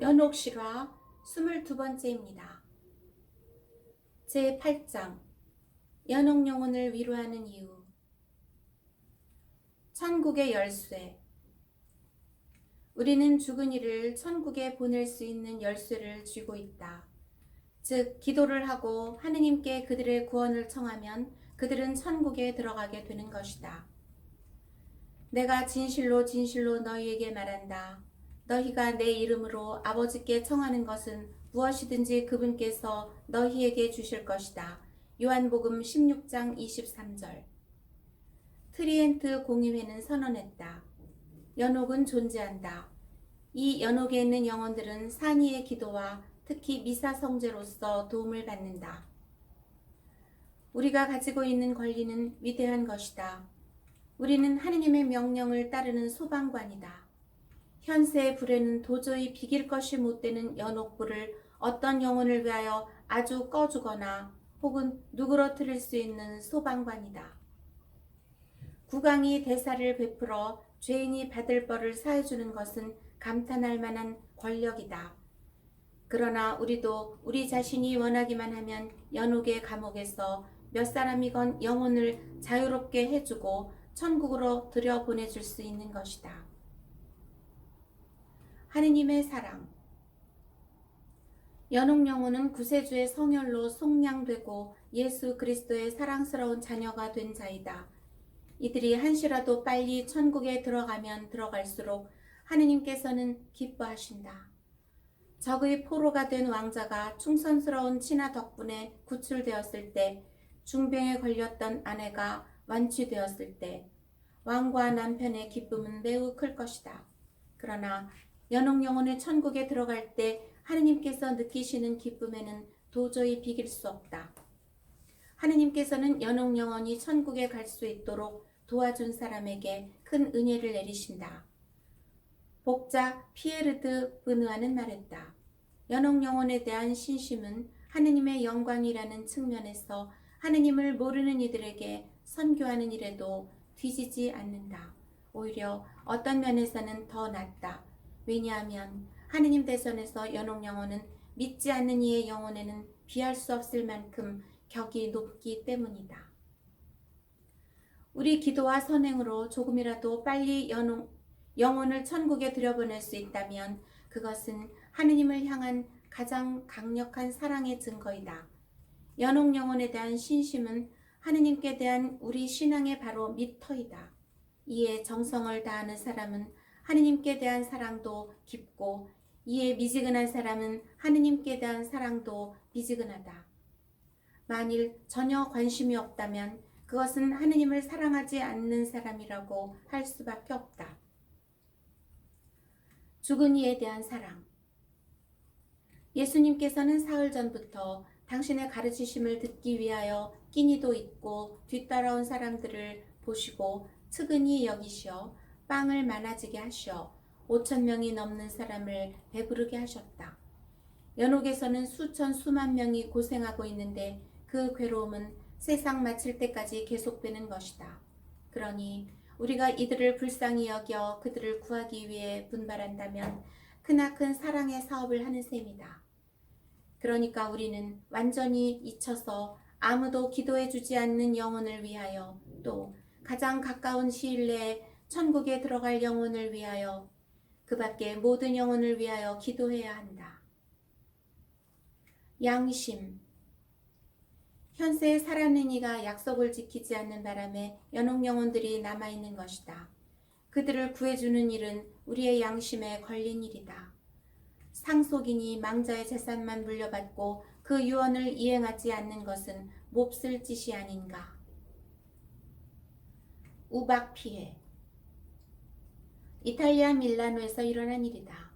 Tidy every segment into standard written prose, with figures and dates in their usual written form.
연옥실화 22번째입니다. 제8장 연옥 영혼을 위로하는 이유. 천국의 열쇠. 우리는 죽은 이를 천국에 보낼 수 있는 열쇠를 쥐고 있다. 즉 기도를 하고 하느님께 그들의 구원을 청하면 그들은 천국에 들어가게 되는 것이다. 내가 진실로 진실로 너희에게 말한다. 너희가 내 이름으로 아버지께 청하는 것은 무엇이든지 그분께서 너희에게 주실 것이다. 요한복음 16장 23절. 트리엔트 공의회는 선언했다. 연옥은 존재한다. 이 연옥에 있는 영혼들은 산이의 기도와 특히 미사 성제로서 도움을 받는다. 우리가 가지고 있는 권리는 위대한 것이다. 우리는 하느님의 명령을 따르는 소방관이다. 현세의 불에는 도저히 비길 것이 못 되는 연옥불을 어떤 영혼을 위하여 아주 꺼주거나 혹은 누그러뜨릴 수 있는 소방관이다. 국왕이 대사를 베풀어 죄인이 받을 벌을 사해주는 것은 감탄할 만한 권력이다. 그러나 우리도 우리 자신이 원하기만 하면 연옥의 감옥에서 몇 사람이건 영혼을 자유롭게 해주고 천국으로 들여보내줄 수 있는 것이다. 하느님의 사랑. 연옥 영혼은 구세주의 성혈로 속량되고 예수 그리스도의 사랑스러운 자녀가 된 자이다. 이들이 한시라도 빨리 천국에 들어가면 들어갈수록 하느님께서는 기뻐하신다. 적의 포로가 된 왕자가 충성스러운 친아 덕분에 구출되었을 때, 중병에 걸렸던 아내가 완치되었을 때 왕과 남편의 기쁨은 매우 클 것이다. 그러나 연옥 영혼의 천국에 들어갈 때 하느님께서 느끼시는 기쁨에는 도저히 비길 수 없다. 하느님께서는 연옥 영혼이 천국에 갈 수 있도록 도와준 사람에게 큰 은혜를 내리신다. 복자 피에르드 브느아는 말했다. 연옥 영혼에 대한 신심은 하느님의 영광이라는 측면에서 하느님을 모르는 이들에게 선교하는 일에도 뒤지지 않는다. 오히려 어떤 면에서는 더 낫다. 왜냐하면 하느님 대선에서 연옥 영혼은 믿지 않는 이의 영혼에는 비할 수 없을 만큼 격이 높기 때문이다. 우리 기도와 선행으로 조금이라도 빨리 영혼을 천국에 들여보낼 수 있다면 그것은 하느님을 향한 가장 강력한 사랑의 증거이다. 연옥 영혼에 대한 신심은 하느님께 대한 우리 신앙의 바로 미터이다. 이에 정성을 다하는 사람은 하느님께 대한 사랑도 깊고, 이에 미지근한 사람은 하느님께 대한 사랑도 미지근하다. 만일 전혀 관심이 없다면 그것은 하느님을 사랑하지 않는 사람이라고 할 수밖에 없다. 죽은 이에 대한 사랑. 예수님께서는 사흘 전부터 당신의 가르치심을 듣기 위하여 끼니도 있고 뒤따라온 사람들을 보시고 측은히 여기시어 빵을 많아지게 하시어 5,000명이 넘는 사람을 배부르게 하셨다. 연옥에서는 수천 수만 명이 고생하고 있는데 그 괴로움은 세상 마칠 때까지 계속되는 것이다. 그러니 우리가 이들을 불쌍히 여겨 그들을 구하기 위해 분발한다면 크나큰 사랑의 사업을 하는 셈이다. 그러니까 우리는 완전히 잊혀서 아무도 기도해주지 않는 영혼을 위하여, 또 가장 가까운 시일 내에 천국에 들어갈 영혼을 위하여, 그 밖에 모든 영혼을 위하여 기도해야 한다. 양심. 현세에 살아있는 이가 약속을 지키지 않는 바람에 연옥 영혼들이 남아있는 것이다. 그들을 구해주는 일은 우리의 양심에 걸린 일이다. 상속인이 망자의 재산만 물려받고 그 유언을 이행하지 않는 것은 몹쓸 짓이 아닌가. 우박 피해. 이탈리아 밀라노에서 일어난 일이다.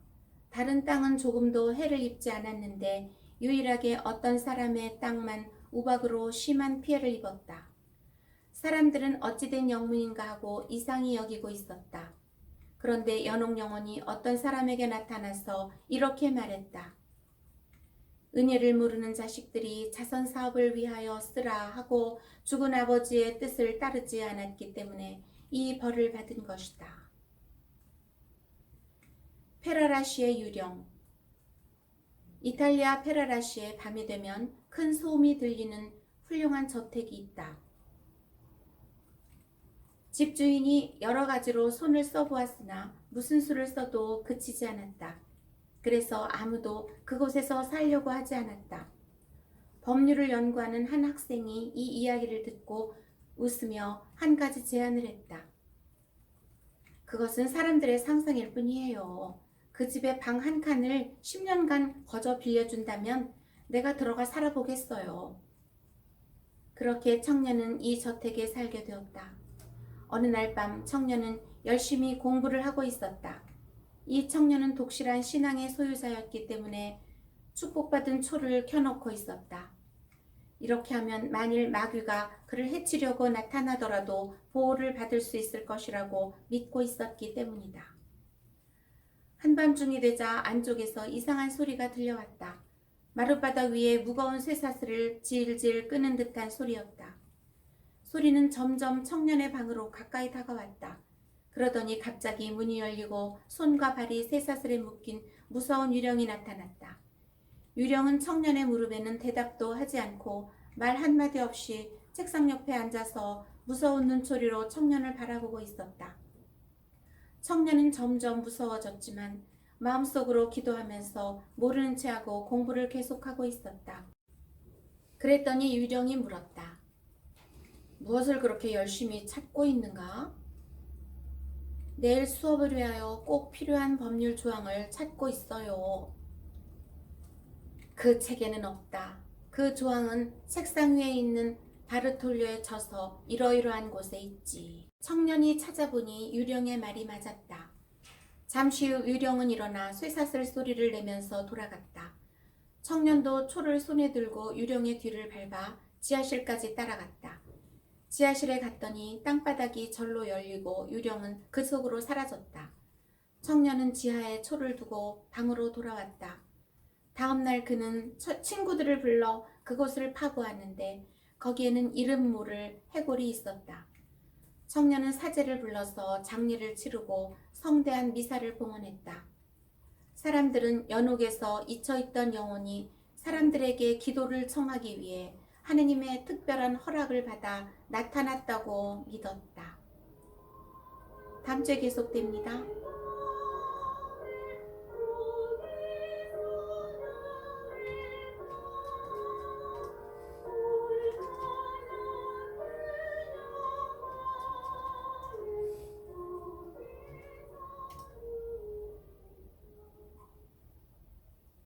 다른 땅은 조금도 해를 입지 않았는데 유일하게 어떤 사람의 땅만 우박으로 심한 피해를 입었다. 사람들은 어찌된 영문인가 하고 이상히 여기고 있었다. 그런데 연옥 영혼이 어떤 사람에게 나타나서 이렇게 말했다. 은혜를 모르는 자식들이 자선 사업을 위하여 쓰라 하고 죽은 아버지의 뜻을 따르지 않았기 때문에 이 벌을 받은 것이다. 페라라시의 유령. 이탈리아 페라라시에 밤이 되면 큰 소음이 들리는 훌륭한 저택이 있다. 집주인이 여러 가지로 손을 써보았으나 무슨 수를 써도 그치지 않았다. 그래서 아무도 그곳에서 살려고 하지 않았다. 법률을 연구하는 한 학생이 이 이야기를 듣고 웃으며 한 가지 제안을 했다. 그것은 사람들의 상상일 뿐이에요. 그 집에 방 한 칸을 10년간 거저 빌려준다면 내가 들어가 살아보겠어요. 그렇게 청년은 이 저택에 살게 되었다. 어느 날 밤 청년은 열심히 공부를 하고 있었다. 이 청년은 독실한 신앙의 소유자였기 때문에 축복받은 초를 켜놓고 있었다. 이렇게 하면 만일 마귀가 그를 해치려고 나타나더라도 보호를 받을 수 있을 것이라고 믿고 있었기 때문이다. 한밤중이 되자 안쪽에서 이상한 소리가 들려왔다. 마룻바닥 위에 무거운 쇠사슬을 질질 끄는 듯한 소리였다. 소리는 점점 청년의 방으로 가까이 다가왔다. 그러더니 갑자기 문이 열리고 손과 발이 쇠사슬에 묶인 무서운 유령이 나타났다. 유령은 청년의 무릎에는 대답도 하지 않고 말 한마디 없이 책상 옆에 앉아서 무서운 눈초리로 청년을 바라보고 있었다. 청년은 점점 무서워졌지만 마음속으로 기도하면서 모르는 체하고 공부를 계속하고 있었다. 그랬더니 유령이 물었다. 무엇을 그렇게 열심히 찾고 있는가? 내일 수업을 위하여 꼭 필요한 법률 조항을 찾고 있어요. 그 책에는 없다. 그 조항은 책상 위에 있는 바르톨료에 쳐서 이러이러한 곳에 있지. 청년이 찾아보니 유령의 말이 맞았다. 잠시 후 유령은 일어나 쇠사슬 소리를 내면서 돌아갔다. 청년도 초를 손에 들고 유령의 뒤를 밟아 지하실까지 따라갔다. 지하실에 갔더니 땅바닥이 절로 열리고 유령은 그 속으로 사라졌다. 청년은 지하에 초를 두고 방으로 돌아왔다. 다음날 그는 친구들을 불러 그곳을 파보았는데 거기에는 이름 모를 해골이 있었다. 청년은 사제를 불러서 장례를 치르고 성대한 미사를 봉헌했다. 사람들은 연옥에서 잊혀있던 영혼이 사람들에게 기도를 청하기 위해 하느님의 특별한 허락을 받아 나타났다고 믿었다. 다음 주에 계속됩니다.